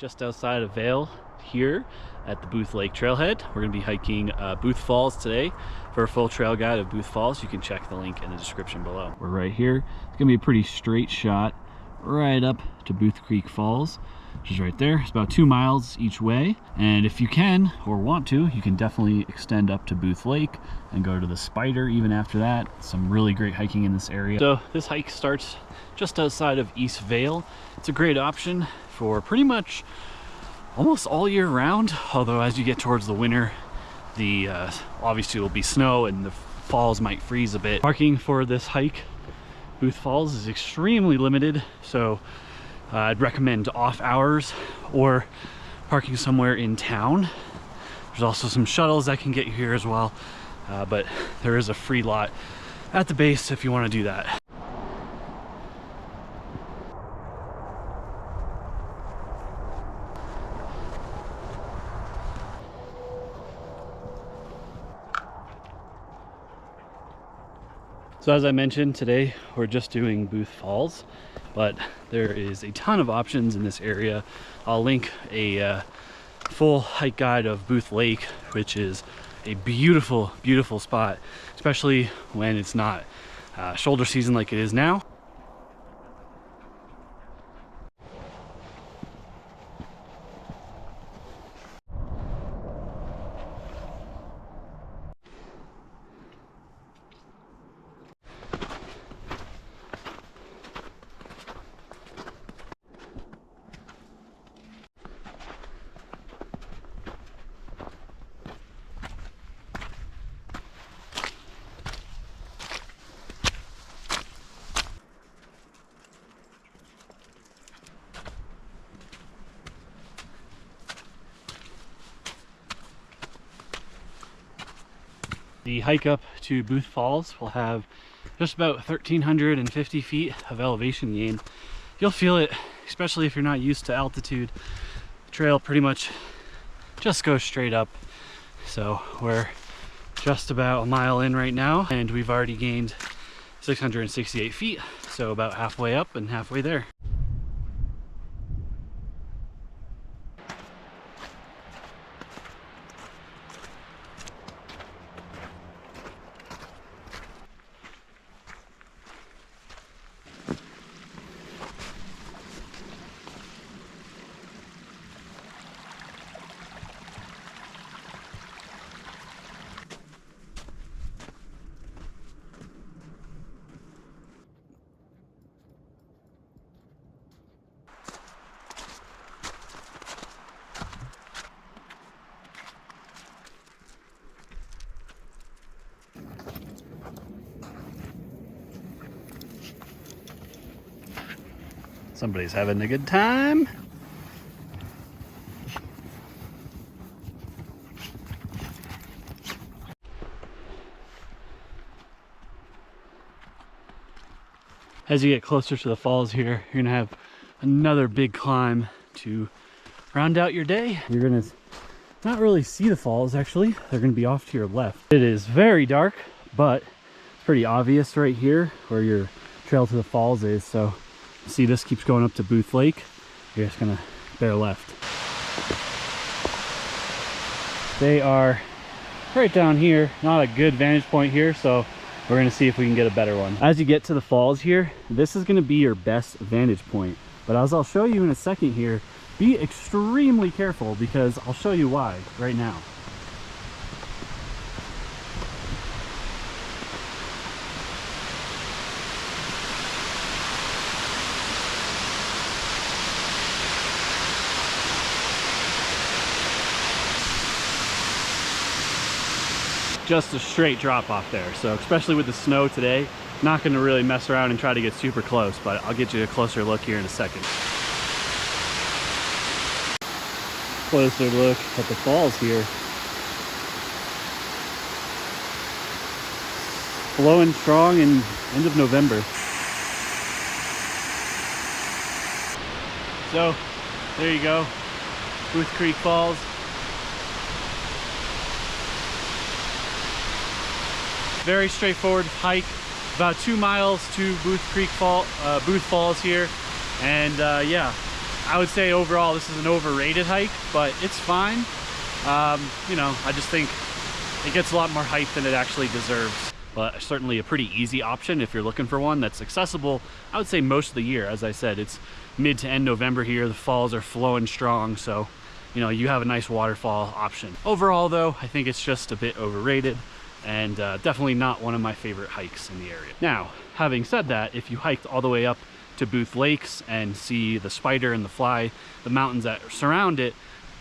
just outside of Vail here at the Booth Lake Trailhead. We're going to be hiking Booth Falls today. For a full trail guide of Booth Falls, you can check the link in the description below. We're right here. It's going to be a pretty straight shot right up to Booth Creek Falls, which is right there. It's about 2 miles each way, and if you can or want to, you can definitely extend up to Booth Lake and go to the Spider even after that. Some really great hiking in this area. So this hike starts just outside of East Vail. It's a great option for pretty much almost all year round, although as you get towards the winter, the obviously will be snow and the falls might freeze a bit. Parking for this hike, Booth Falls, is extremely limited, so I'd recommend off hours or parking somewhere in town. There's also some shuttles that can get you here as well, but there is a free lot at the base if you want to do that. So as I mentioned, today we're just doing Booth Falls, but there is a ton of options in this area. I'll link a full hike guide of Booth Lake, which is a beautiful, beautiful spot, especially when it's not shoulder season like it is now. The hike up to Booth Falls will have just about 1,350 feet of elevation gain. You'll feel it, especially if you're not used to altitude. The trail pretty much just goes straight up. So we're just about a mile in right now, and we've already gained 668 feet. So about halfway up and halfway there. Somebody's having a good time. As you get closer to the falls here, you're gonna have another big climb to round out your day. You're gonna not really see the falls, actually. They're gonna be off to your left. It is very dark, but it's pretty obvious right here where your trail to the falls is. So see, this keeps going up to Booth Lake. You're just gonna bear left. They are right down here. Not a good vantage point here, so we're gonna see if we can get a better one. As you get to the falls here, this is gonna be your best vantage point. But as I'll show you in a second here, be extremely careful, because I'll show you why right now. Just a straight drop off there, so especially with the snow today, not going to really mess around and try to get super close, but I'll get you a closer look here in a second. Closer look at the falls here. Blowing strong in end of November. So there you go, Booth Creek Falls. Very straightforward hike, about 2 miles to Booth Falls here, and yeah, I would say overall this is an overrated hike, but it's fine. You know, I just think it gets a lot more hype than it actually deserves. But certainly a pretty easy option if you're looking for one that's accessible, I would say most of the year. As I said, it's mid to end November here. The falls are flowing strong, so you know, you have a nice waterfall option. Overall though, I think it's just a bit overrated and definitely not one of my favorite hikes in the area. Now, having said that, if you hiked all the way up to Booth Lakes and see the Spider and the Fly, the mountains that surround it,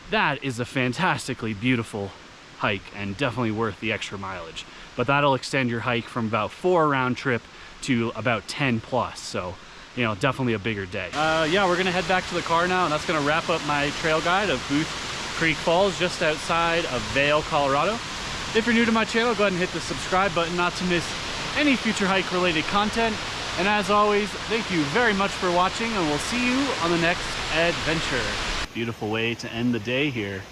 that is a fantastically beautiful hike and definitely worth the extra mileage. But that'll extend your hike from about 4 round trip to about 10 plus. So, you know, definitely a bigger day. Yeah, we're gonna head back to the car now, and that's gonna wrap up my trail guide of Booth Creek Falls just outside of Vail, Colorado. If you're new to my channel, go ahead and hit the subscribe button not to miss any future hike related content. And as always, thank you very much for watching, and we'll see you on the next adventure. Beautiful way to end the day here.